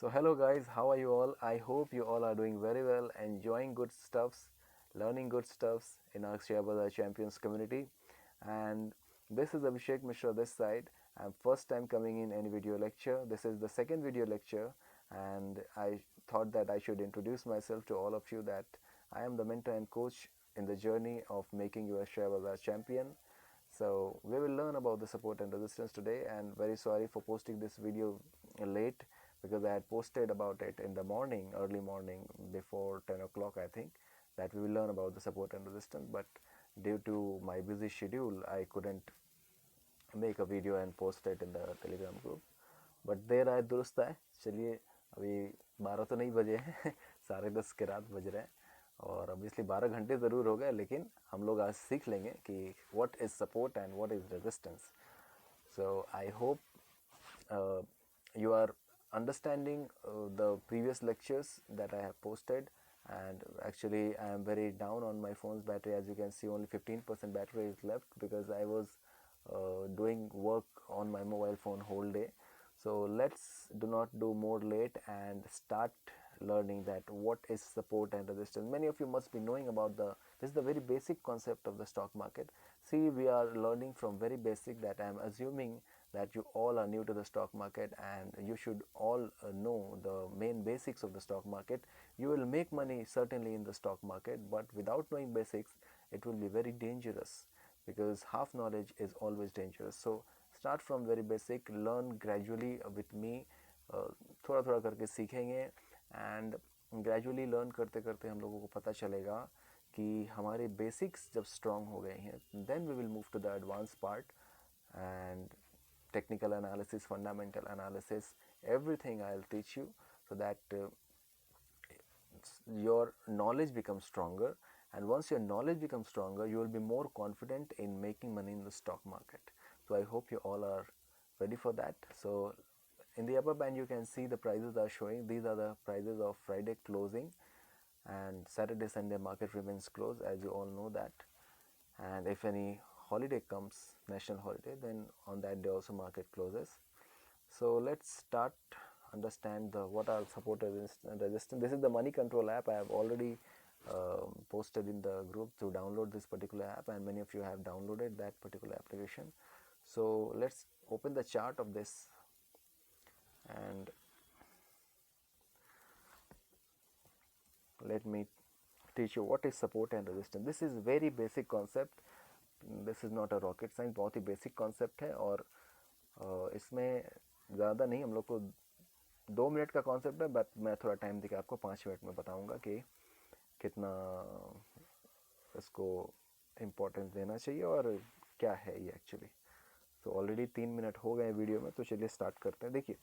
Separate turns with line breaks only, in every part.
So hello guys, how are you all? I hope you all are doing very well, enjoying good stuffs, learning good stuffs in our Share Bazaar Champions community. And this is Abhishek Mishra this side. I'm first time coming in any video lecture. This is the second video lecture, and I thought that I should introduce myself to all of you that I am the mentor and coach in the journey of making you a Share Bazaar champion. So we will learn about the support and resistance today, and very sorry for posting this video late because I had posted about it in the morning, early morning, before 10 o'clock I think, that we will learn about the support and resistance, but due to my busy schedule I couldn't make a video and post it in the telegram group. But there आए दुरुस्त आए. चलिए, अभी 12 तो नहीं बजे हैं साढ़े 10 के रात बज रहे हैं, और ऑब्वियसली 12 घंटे ज़रूर हो गए, लेकिन हम लोग आज सीख लेंगे कि what is support and what is resistance. So I hope you are understanding the previous lectures that I have posted. And actually I am very down on my phone's battery. As you can see, only 15% battery is left because I was doing work on my mobile phone whole day. So let's do not do more late and start learning that what is support and resistance. Many of you must be knowing about this is the very basic concept of the stock market. See, we are learning from very basic, that I am assuming that you all are new to the stock market and you should all know the main basics of the stock market. You will make money certainly in the stock market, but without knowing basics it will be very dangerous, because half knowledge is always dangerous. So start from very basic, learn gradually with me. थोड़ा थोड़ा करके सीखेंगे, and gradually learn करते करते हम लोगों को पता चलेगा कि हमारे बेसिक्स जब स्ट्रांग हो गए हैं, then we will move to the advance part and technical analysis, fundamental analysis, everything I'll teach you, so that your knowledge becomes stronger. And once your knowledge becomes stronger, you will be more confident in making money in the stock market. So I hope you all are ready for that. So in the upper band you can see the prices are showing. These are the prices of Friday closing, and Saturday Sunday market remains closed, as you all know that. And if any holiday comes, national holiday, then on that day also market closes. So let's start understand what are support and resistance. This is the money control app. I have already posted in the group to download this particular app, and many of you have downloaded that particular application. So let's open the chart of this, and let me teach you what is support and resistance. This is very basic concept. This is not a rocket science. बहुत ही basic concept है, और इसमें ज़्यादा नहीं, हम लोग को 2 minute का कॉन्सेप्ट है, बट मैं थोड़ा टाइम देकर आपको 5 मिनट में बताऊंगा कि कितना इसको इम्पोर्टेंस देना चाहिए और क्या है ये एक्चुअली. तो ऑलरेडी 3 मिनट हो गए वीडियो में, तो चलिए स्टार्ट करते हैं. देखिए,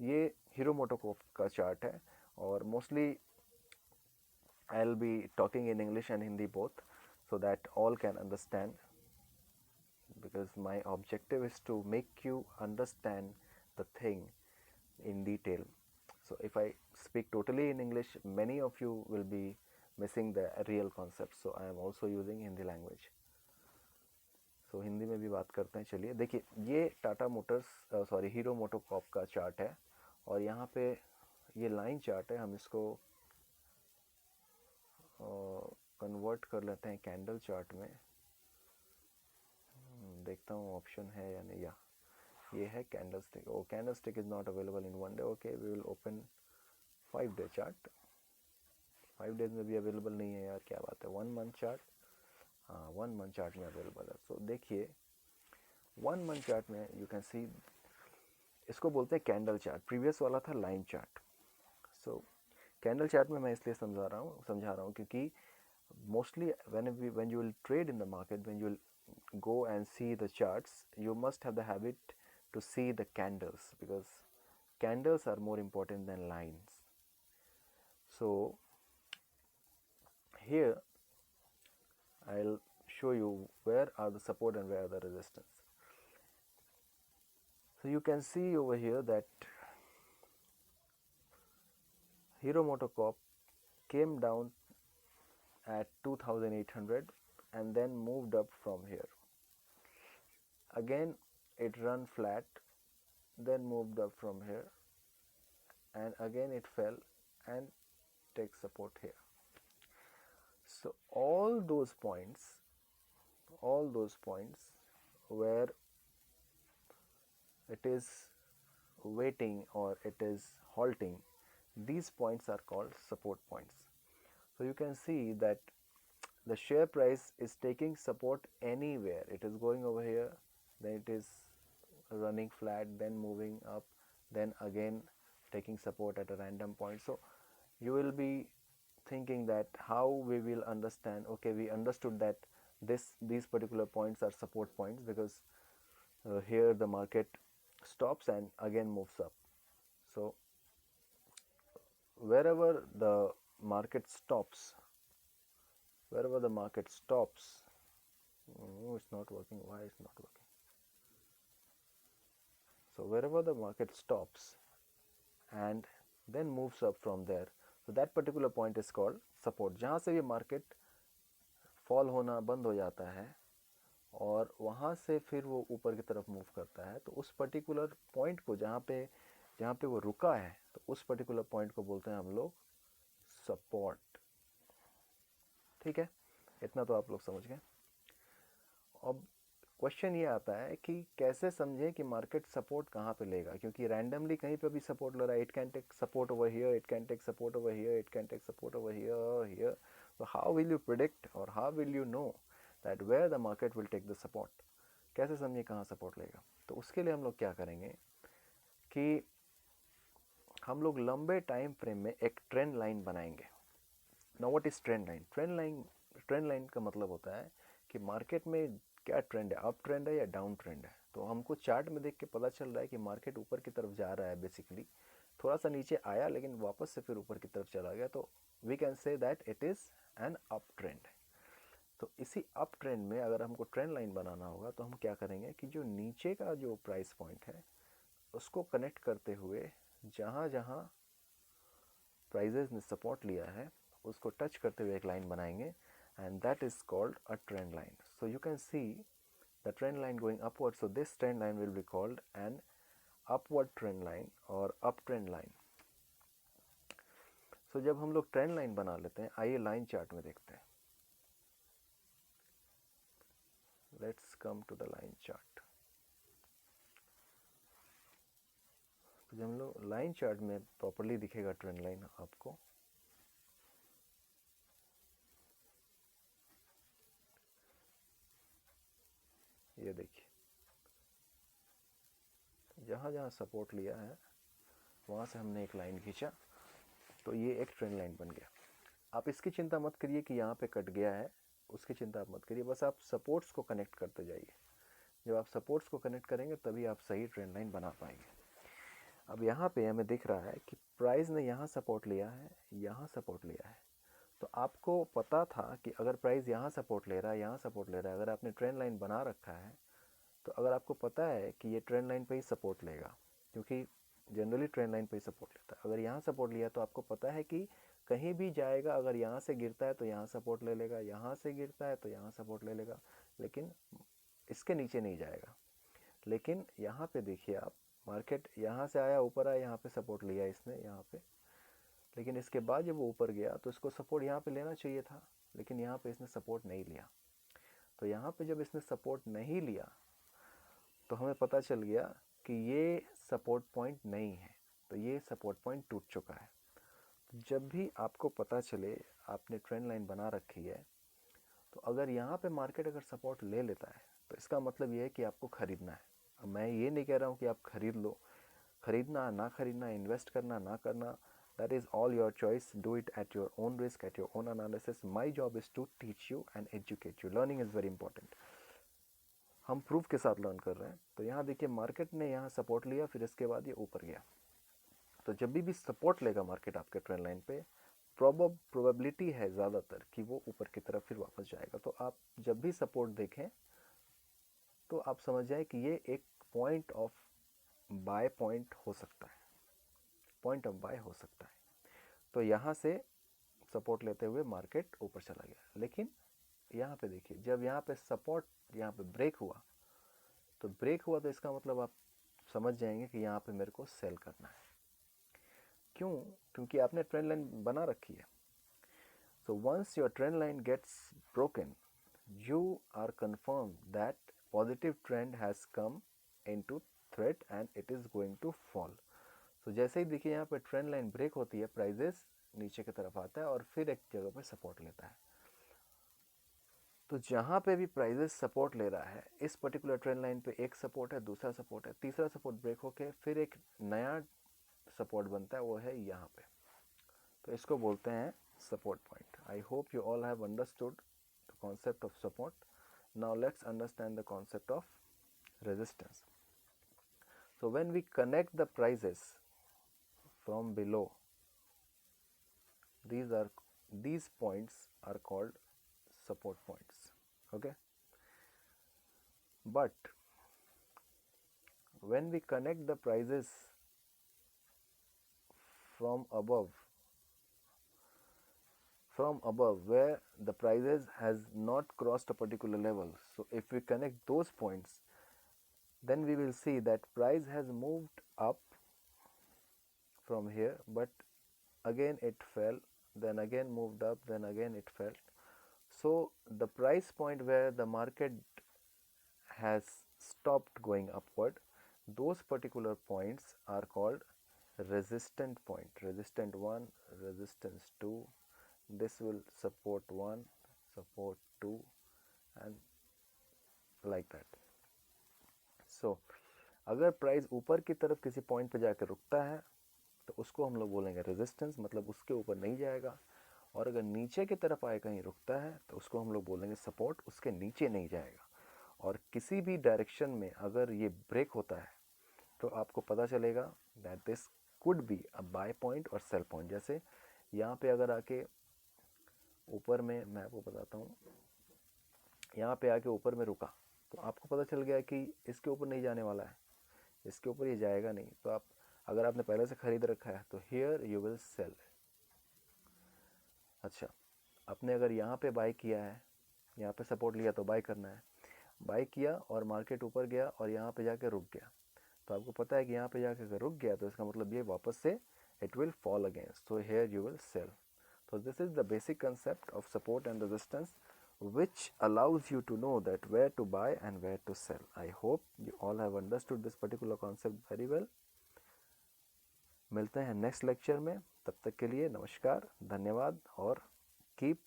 ये हीरो मोटोकॉर्प का चार्ट है, और mostly I'll be talking in English and Hindi both, so that all can understand, because my objective is to make you understand the thing in detail. So if I speak totally in English, many of you will be missing the real concept. So I am also using Hindi language. So Hindi में भी बात करते हैं. चलिए देखिए, ये Tata Motors sorry hero MotoCorp का chart है, और यहाँ पे ये लाइन चार्ट है. हम इसको कन्वर्ट कर लेते हैं कैंडल चार्ट में. देखता हूँ ऑप्शन है या नहीं. या ये है candlestick. Oh, candlestick is not available in 1 day. Okay, we will open 5 day chart. 5 days में भी अवेलेबल नहीं है यार, क्या बात है. 1 मंथ चार्ट, हाँ 1 मंथ चार्ट में अवेलेबल है. सो देखिए, 1 मंथ चार्ट में यू कैन सी, इसको बोलते हैं कैंडल चार्ट. प्रीवियस वाला था लाइन चार्ट. सो कैंडल चार्ट में मैं इसलिए समझा रहा हूँ क्योंकि mostly when you will trade in the market, when you will go and see the charts, you must have the habit to see the candles, because candles are more important than lines. So here I'll show you where are the support and where are the resistance. So you can see over here that Hero MotoCorp came down at 2800 and then moved up from here. Again it run flat, then moved up from here, and again it fell and takes support here. So all those points where it is waiting or it is halting, these points are called support points. So you can see that the share price is taking support anywhere. It is going over here, then it is running flat, then moving up, then again taking support at a random point. So you will be thinking that how we will understand, okay, we understood that these particular points are support points because here the market stops and again moves up. So wherever the market stops, it's not working. Why it's not working? So wherever the market stops and then moves up from there, so that particular point is called support. जहाँ से ये market fall होना बंद हो जाता है और वहाँ से फिर वो ऊपर की तरफ मूव करता है, तो उस पर्टिकुलर पॉइंट को जहाँ पे वो रुका है, तो उस पर्टिकुलर पॉइंट को बोलते हैं हम लोग सपोर्ट. ठीक है, इतना तो आप लोग समझ गए. अब क्वेश्चन ये आता है कि कैसे समझें कि मार्केट सपोर्ट कहाँ पे लेगा, क्योंकि रैंडमली कहीं पे भी सपोर्ट ले रहा है. It can take support over here, it can take support over here, it can take support over here. So how will you predict or how will you know that where the market will take the support? कैसे समझे कहाँ support लेगा? तो उसके लिए हम लोग क्या करेंगे कि हम लोग लंबे टाइम फ्रेम में एक ट्रेंड लाइन बनाएंगे. Now what is trend line? Trend line का मतलब होता है कि मार्केट में क्या ट्रेंड है, अप ट्रेंड है या डाउन ट्रेंड है. तो हमको चार्ट में देख के पता चल रहा है कि मार्केट ऊपर की तरफ जा रहा है. बेसिकली थोड़ा सा नीचे आया लेकिन वापस से फिर ऊपर की तरफ चला गया, तो we can say that it is an up trend. तो इसी अप ट्रेंड में अगर हमको ट्रेंड लाइन बनाना होगा तो हम क्या करेंगे कि जो नीचे का जो प्राइस पॉइंट है उसको कनेक्ट करते हुए जहाँ जहाँ प्राइजेस ने सपोर्ट लिया है उसको टच करते हुए एक लाइन बनाएंगे, and that is called a trend line. So you can see the trend line going upward, so this trend line will be called an upward trend line or uptrend line. So जब हम लोग trend line बना लेते हैं, आइए line chart में देखते हैं. Let's come to the line chart. तो जब हम लोग लाइन चार्ट में प्रॉपर्ली दिखेगा ट्रेंड लाइन आपको, ये देखिए जहाँ जहाँ सपोर्ट लिया है वहाँ से हमने एक लाइन खींचा, तो ये एक ट्रेंड लाइन बन गया. आप इसकी चिंता मत करिए कि यहाँ पे कट गया है, उसकी चिंता आप मत करिए, बस आप सपोर्ट्स को कनेक्ट करते जाइए. जब आप सपोर्ट्स को कनेक्ट करेंगे तभी आप सही ट्रेंड लाइन बना पाएंगे. अब यहाँ पे हमें दिख रहा है कि प्राइस ने यहाँ सपोर्ट लिया है, यहाँ सपोर्ट लिया है. तो आपको पता था कि अगर प्राइस यहाँ सपोर्ट ले रहा है, यहाँ सपोर्ट ले रहा है, अगर आपने ट्रेंड लाइन बना रखा है, तो अगर आपको पता है कि ये ट्रेंड लाइन पे ही सपोर्ट लेगा, क्योंकि जनरली ट्रेंड लाइन पे ही सपोर्ट लेता है. अगर यहाँ सपोर्ट लिया तो आपको पता है कि कहीं भी जाएगा, अगर यहाँ से गिरता है तो यहाँ सपोर्ट ले लेगा, यहाँ से गिरता है तो यहाँ सपोर्ट ले लेगा, लेकिन इसके नीचे नहीं जाएगा. लेकिन यहाँ पे देखिए आप, मार्केट यहाँ से आया, ऊपर आया, यहाँ पे सपोर्ट लिया इसने यहाँ पे, लेकिन इसके बाद जब वो ऊपर गया तो इसको सपोर्ट यहाँ पे लेना चाहिए था, लेकिन यहाँ पे इसने सपोर्ट नहीं लिया. तो यहाँ पे जब इसने सपोर्ट नहीं लिया तो हमें पता चल गया कि ये सपोर्ट पॉइंट नहीं है, तो ये सपोर्ट पॉइंट टूट चुका है. जब भी आपको पता चले आपने ट्रेंड लाइन बना रखी है, तो अगर यहाँ पे मार्केट अगर सपोर्ट ले लेता है तो इसका मतलब ये है कि आपको ख़रीदना है. अब मैं ये नहीं कह रहा हूँ कि आप खरीद लो, खरीदना ना खरीदना, इन्वेस्ट करना ना करना, that is all your choice. Do it at your own risk, at your own analysis. My job is to teach you and educate you. Learning is very important. हम प्रूफ के साथ लर्न कर रहे हैं. तो यहाँ देखिए मार्केट ने यहाँ सपोर्ट लिया, फिर इसके बाद ये ऊपर गया. तो जब भी सपोर्ट लेगा मार्केट आपके ट्रेंड लाइन पे, प्रोबेबिलिटी है ज़्यादातर कि वो ऊपर की तरफ फिर वापस जाएगा. तो आप जब भी सपोर्ट देखें तो आप समझ जाए कि ये एक पॉइंट ऑफ बाय पॉइंट हो सकता है, पॉइंट ऑफ बाय हो सकता है. तो यहाँ से सपोर्ट लेते हुए मार्केट ऊपर चला गया. लेकिन यहाँ पे देखिए, जब यहाँ पे सपोर्ट यहाँ पे ब्रेक हुआ, तो ब्रेक हुआ तो इसका मतलब आप समझ जाएंगे कि यहाँ पे मेरे को सेल करना है. क्यों? क्योंकि आपने ट्रेंड लाइन बना रखी है. So once your trend line gets broken, you are confirmed that positive trend has come into threat and it is going to fall. So जैसे ही देखिए यहाँ पे ट्रेंड लाइन ब्रेक होती है, प्राइजेस नीचे की तरफ आता है और फिर एक जगह पे सपोर्ट लेता है. तो जहाँ पे भी प्राइजेस सपोर्ट ले रहा है, इस पर्टिकुलर ट्रेंड लाइन पे एक सपोर्ट है, दूसरा सपोर्ट है, तीसरा सपोर्ट ब्रेक होके फिर एक नया सपोर्ट बनता है, वो है यहाँ पे. तो इसको बोलते हैं support point. I hope you all have understood the concept of support. Now let's understand the concept of resistance. So when we connect the prices from below, these points are called support points. Okay, but when we connect the prices from above where the prices has not crossed a particular level, so if we connect those points, then we will see that price has moved up from here, but again it fell, then again moved up, then again it fell. So the price point where the market has stopped going upward, those particular points are called resistant point. Resistant 1, resistance 2, this will support 1, support 2, and like that. So अगर price ऊपर की तरफ किसी point पे जाकर रुकता है तो उसको हम लोग बोलेंगे रेजिस्टेंस, मतलब उसके ऊपर नहीं जाएगा. और अगर नीचे की तरफ आए कहीं रुकता है तो उसको हम लोग बोलेंगे सपोर्ट, उसके नीचे नहीं जाएगा. और किसी भी डायरेक्शन में अगर ये ब्रेक होता है तो आपको पता चलेगा that this could be a by point और सेल पॉइंट. जैसे यहाँ पे अगर आके ऊपर में, मैं आपको बताता हूँ, यहाँ पे आके ऊपर में रुका तो आपको पता चल गया कि इसके ऊपर नहीं जाने वाला है, इसके ऊपर ये जाएगा नहीं. तो आप, अगर आपने पहले से खरीद रखा है तो हियर यू विल सेल. अच्छा, आपने अगर यहाँ पे बाय किया है, यहाँ पे सपोर्ट लिया तो बाय करना है. बाय किया और मार्केट ऊपर गया और यहाँ पे जाके रुक गया, तो आपको पता है कि यहाँ पे जाके अगर रुक गया तो इसका मतलब ये वापस से it will fall against, so here you will sell. So this is the basic concept of support and resistance which allows you to know that where to buy and where to sell. I hope you all have understood this particular concept very well. मिलते हैं next lecture में, तब तक के लिए नमस्कार, धन्यवाद. और keep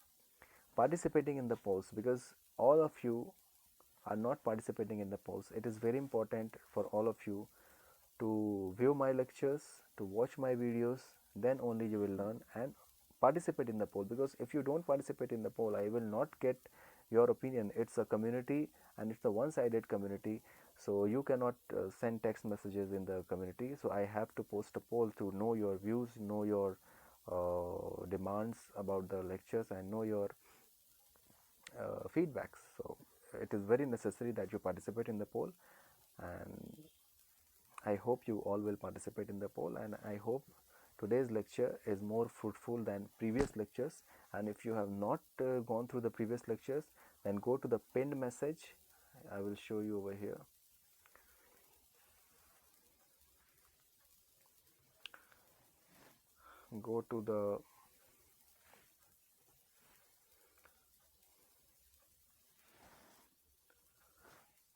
participating in the polls because all of you are not participating in the polls. It is very important for all of you to view my lectures, to watch my videos, then only you will learn and participate in the poll. Because if you don't participate in the poll, I will not get your opinion. It's a community and it's a one-sided community, so you cannot send text messages in the community. So I have to post a poll to know your views, know your demands about the lectures, and know your feedbacks. So it is very necessary that you participate in the poll, and I hope you all will participate in the poll, and I hope today's lecture is more fruitful than previous lectures. And if you have not gone through the previous lectures, then go to the pinned message. I will show you over here. Go to the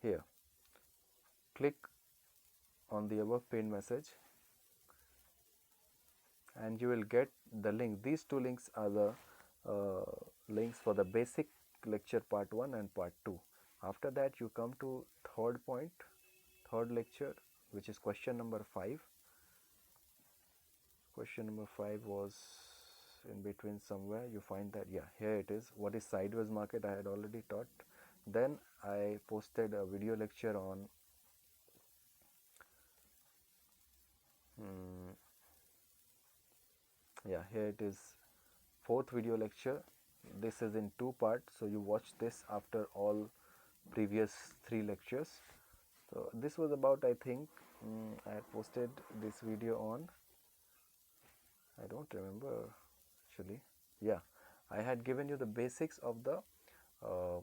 here, click on the above pinned message and you will get the link. These two links are the links for the basic lecture part 1 and part 2. After that you come to third point, third lecture, which is question number 5. Question number 5 was in between somewhere. You find that, yeah, here it is. What is sideways market? I had already taught. Then I posted a video lecture on yeah, here it is, fourth video lecture. This is in 2 parts, so you watch this after all previous 3 lectures. So this was about, I think, I had posted this video on, I don't remember actually. Yeah, I had given you the basics of the uh,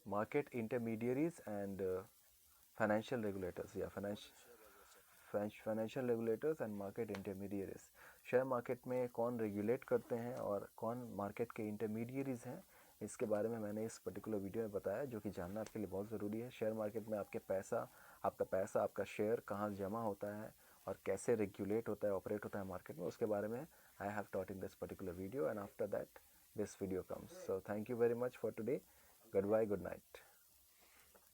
market intermediaries and financial regulators या financial regulators and market intermediaries. Share market में कौन regulate करते हैं और कौन market के intermediaries हैं, इसके बारे में मैंने इस पर्टिकुलर वीडियो में बताया, जो कि जानना आपके लिए बहुत ज़रूरी है। शेयर मार्केट में आपका शेयर कहाँ जमा होता है और कैसे रेगुलेट होता है, ऑपरेट होता है मार्केट में, उसके बारे में I have taught in this particular video and after that this video comes. So thank you very much for today. Goodbye, good night.